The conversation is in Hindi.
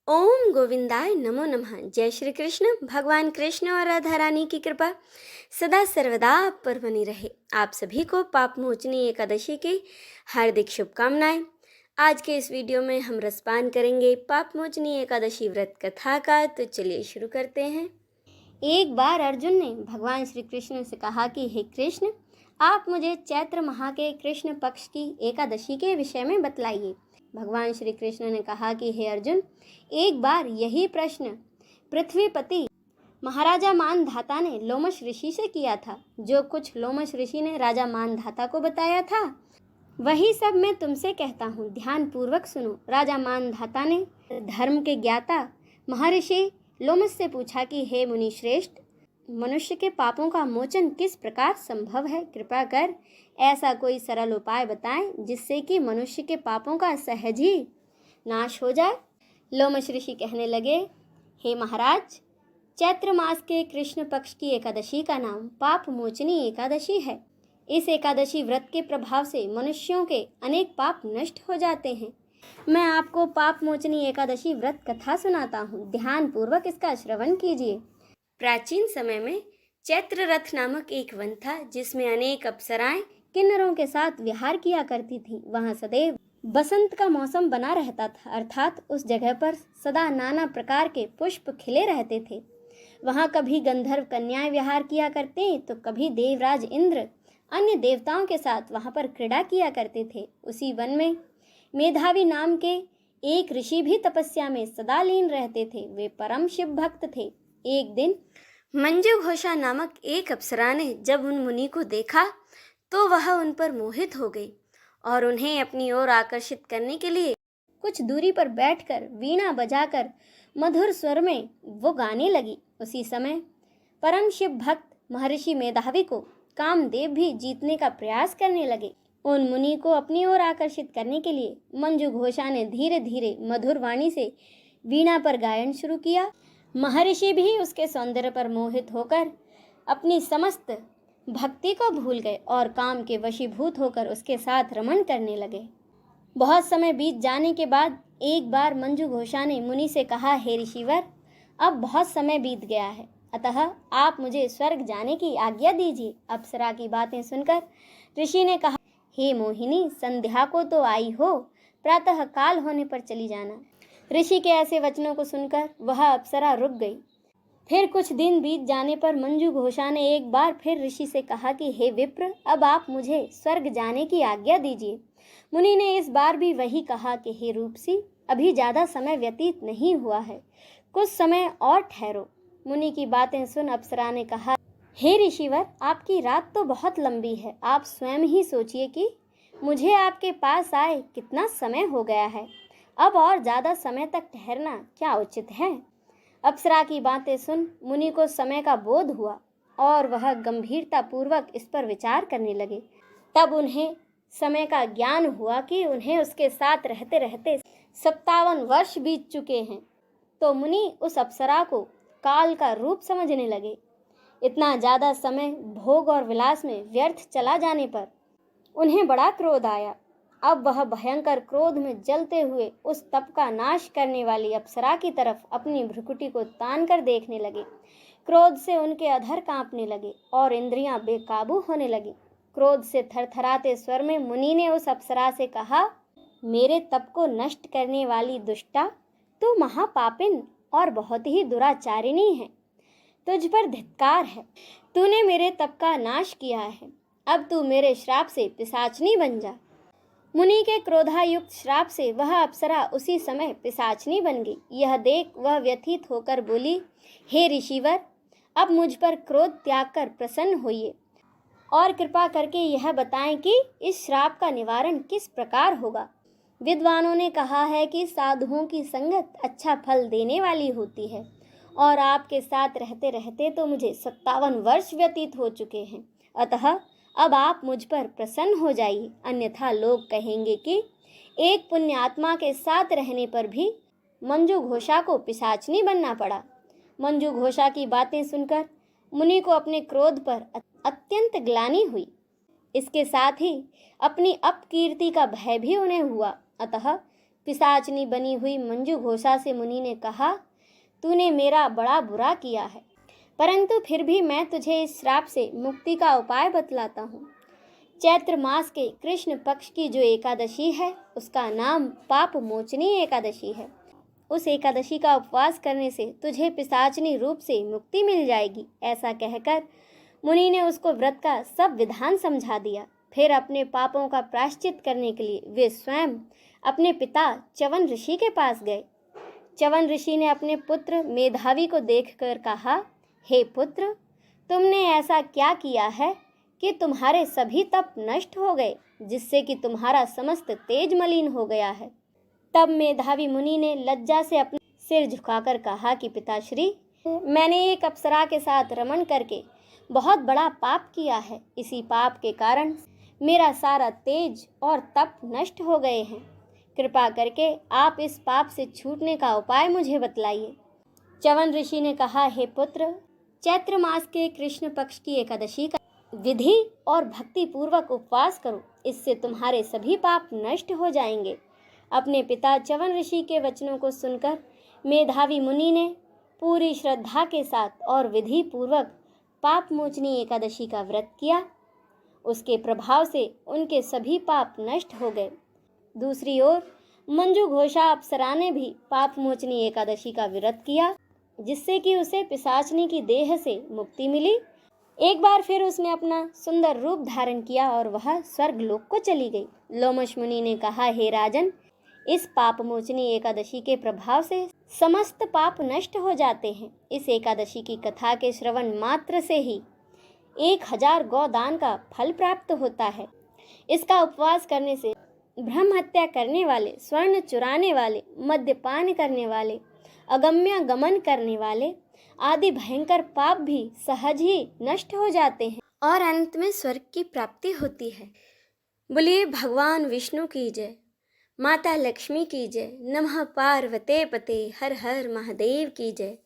ओम गोविंदाय नमो नमः। जय श्री कृष्ण। भगवान कृष्ण और राधा रानी की कृपा सदा सर्वदा आप पर बनी रहे। आप सभी को पाप मोचनी एकादशी की हार्दिक शुभकामनाएं। आज के इस वीडियो में हम रसपान करेंगे पाप मोचनी एकादशी व्रत कथा का। तो चलिए शुरू करते हैं। एक बार अर्जुन ने भगवान श्री कृष्ण से कहा कि हे कृष्ण, आप मुझे चैत्र माह के कृष्ण पक्ष की एकादशी के विषय में बतलाइए। भगवान श्री कृष्ण ने कहा कि हे अर्जुन, एक बार यही प्रश्न पृथ्वीपति महाराजा मानधाता ने लोमश ऋषि से किया था। जो कुछ लोमश ऋषि ने राजा मानधाता को बताया था वही सब मैं तुमसे कहता हूँ, ध्यान पूर्वक सुनो। राजा मानधाता ने धर्म के ज्ञाता महर्षि लोमश से पूछा कि हे मुनि श्रेष्ठ, मनुष्य के पापों का मोचन किस प्रकार संभव है? कृपा कर ऐसा कोई सरल उपाय बताएं जिससे कि मनुष्य के पापों का सहज ही नाश हो जाए। लोमश ऋषि कहने लगे, हे महाराज, चैत्र मास के कृष्ण पक्ष की एकादशी का नाम पाप मोचनी एकादशी है। इस एकादशी व्रत के प्रभाव से मनुष्यों के अनेक पाप नष्ट हो जाते हैं। मैं आपको पाप मोचनी एकादशी व्रत कथा सुनाता हूँ, ध्यान पूर्वक इसका श्रवण कीजिए। प्राचीन समय में चैत्र रथ नामक एक वन था जिसमें अनेक अप्सराएं किन्नरों के साथ विहार किया करती थीं। वहां सदैव बसंत का मौसम बना रहता था, अर्थात उस जगह पर सदा नाना प्रकार के पुष्प खिले रहते थे। वहां कभी गंधर्व कन्याएं विहार किया करते तो कभी देवराज इंद्र अन्य देवताओं के साथ वहां पर क्रीड़ा किया करते थे। उसी वन में मेधावी नाम के एक ऋषि भी तपस्या में सदा लीन रहते थे। वे परम शिव भक्त थे। एक दिन मंजू घोषा नामक एक अप्सरा ने जब उन मुनि को देखा तो वह उन पर मोहित हो गई और उन्हें अपनी ओर आकर्षित करने के लिए कुछ दूरी पर बैठकर वीणा बजाकर मधुर स्वर में वो गाने लगी। उसी समय परम शिव भक्त महर्षि मेधावी को कामदेव भी जीतने का प्रयास करने लगे। उन मुनि को अपनी ओर आकर्षित करने के लिए मंजू घोषा ने धीरे धीरे मधुर वाणी से वीणा पर गायन शुरू किया। महर्षि भी उसके सौंदर्य पर मोहित होकर अपनी समस्त भक्ति को भूल गए और काम के वशीभूत होकर उसके साथ रमण करने लगे। बहुत समय बीत जाने के बाद एक बार मंजू घोषा ने मुनि से कहा, हे ऋषिवर, अब बहुत समय बीत गया है, अतः आप मुझे स्वर्ग जाने की आज्ञा दीजिए। अप्सरा की बातें सुनकर ऋषि ने कहा, हे मोहिनी, संध्या को तो आई हो, प्रातः काल होने पर चली जाना। ऋषि के ऐसे वचनों को सुनकर वह अप्सरा रुक गई। फिर कुछ दिन बीत जाने पर मंजू घोषा ने एक बार फिर ऋषि से कहा कि हे विप्र, अब आप मुझे स्वर्ग जाने की आज्ञा दीजिए। मुनि ने इस बार भी वही कहा कि हे रूपसी, अभी ज़्यादा समय व्यतीत नहीं हुआ है, कुछ समय और ठहरो। मुनि की बातें सुन अप्सरा ने कहा, हे ऋषिवर, आपकी रात तो बहुत लंबी है, आप स्वयं ही सोचिए कि मुझे आपके पास आए कितना समय हो गया है। अब और ज़्यादा समय तक ठहरना क्या उचित है? अप्सरा की बातें सुन मुनि को समय का बोध हुआ और वह गंभीरता पूर्वक इस पर विचार करने लगे। तब उन्हें समय का ज्ञान हुआ कि उन्हें उसके साथ रहते रहते 57 वर्ष बीत चुके हैं। तो मुनि उस अप्सरा को काल का रूप समझने लगे। इतना ज़्यादा समय भोग और विलास में व्यर्थ चला जाने पर उन्हें बड़ा क्रोध आया। अब वह भयंकर क्रोध में जलते हुए उस तप का नाश करने वाली अप्सरा की तरफ अपनी भ्रुकुटी को तान कर देखने लगे। क्रोध से उनके अधर कांपने लगे और इंद्रियां बेकाबू होने लगी। क्रोध से थरथराते स्वर में मुनि ने उस अप्सरा से कहा, मेरे तप को नष्ट करने वाली दुष्टा, तू महापापिन और बहुत ही दुराचारिणी है। तुझ पर धिक्कार है, तूने मेरे तप का नाश किया है। अब तू मेरे श्राप से पिशाचनी बन जा। मुनि के क्रोधायुक्त श्राप से वह अप्सरा उसी समय पिशाचनी बन गई। यह देख वह व्यथित होकर बोली, हे ऋषिवर, अब मुझ पर क्रोध त्याग कर प्रसन्न होइए और कृपा करके यह बताएं कि इस श्राप का निवारण किस प्रकार होगा। विद्वानों ने कहा है कि साधुओं की संगत अच्छा फल देने वाली होती है और आपके साथ रहते रहते तो मुझे 57 वर्ष व्यतीत हो चुके हैं, अतः अब आप मुझ पर प्रसन्न हो जाइए, अन्यथा लोग कहेंगे कि एक पुण्य आत्मा के साथ रहने पर भी मंजू घोषा को पिशाचनी बनना पड़ा। मंजू घोषा की बातें सुनकर मुनि को अपने क्रोध पर अत्यंत ग्लानि हुई। इसके साथ ही अपनी अपकीर्ति का भय भी उन्हें हुआ, अतः पिशाचनी बनी हुई मंजू घोषा से मुनि ने कहा, तूने मेरा बड़ा बुरा किया है, परंतु फिर भी मैं तुझे इस श्राप से मुक्ति का उपाय बतलाता हूँ। चैत्र मास के कृष्ण पक्ष की जो एकादशी है उसका नाम पाप मोचनी एकादशी है। उस एकादशी का उपवास करने से तुझे पिशाचनी रूप से मुक्ति मिल जाएगी। ऐसा कहकर मुनि ने उसको व्रत का सब विधान समझा दिया। फिर अपने पापों का प्रायश्चित करने के लिए वे स्वयं अपने पिता च्यवन ऋषि के पास गए। च्यवन ऋषि ने अपने पुत्र मेधावी को देखकर कहा, हे पुत्र, तुमने ऐसा क्या किया है कि तुम्हारे सभी तप नष्ट हो गए, जिससे कि तुम्हारा समस्त तेज मलिन हो गया है। तब मेधावी मुनि ने लज्जा से अपना सिर झुकाकर कहा कि पिताश्री, मैंने एक अप्सरा के साथ रमण करके बहुत बड़ा पाप किया है। इसी पाप के कारण मेरा सारा तेज और तप नष्ट हो गए हैं। कृपा करके आप इस पाप से छूटने का उपाय मुझे बतलाइए। च्यवन ऋषि ने कहा, हे पुत्र, चैत्र मास के कृष्ण पक्ष की एकादशी का विधि और भक्ति पूर्वक उपवास करो, इससे तुम्हारे सभी पाप नष्ट हो जाएंगे। अपने पिता च्यवन ऋषि के वचनों को सुनकर मेधावी मुनि ने पूरी श्रद्धा के साथ और विधि पूर्वक पाप मोचनी एकादशी का व्रत किया। उसके प्रभाव से उनके सभी पाप नष्ट हो गए। दूसरी ओर मंजू घोषा अप्सरा ने भी पाप मोचनी एकादशी का व्रत किया, जिससे कि उसे पिशाचनी की देह से मुक्ति मिली। एक बार फिर उसने अपना सुंदर रूप धारण किया और वह स्वर्गलोक को चली गई। लोमश मुनि ने कहा, हे राजन, इस पाप मोचनी एकादशी के प्रभाव से समस्त पाप नष्ट हो जाते हैं। इस एकादशी की कथा के श्रवण मात्र से ही 1000 गौदान का फल प्राप्त होता है। इसका उपवास करने से ब्रह्म हत्या करने वाले, स्वर्ण चुराने वाले, मद्यपान करने वाले, अगम्य गमन करने वाले आदि भयंकर पाप भी सहज ही नष्ट हो जाते हैं और अंत में स्वर्ग की प्राप्ति होती है। बोलिए भगवान विष्णु की जय, माता लक्ष्मी की जय, नमः पार्वते पते, हर हर महादेव की जय।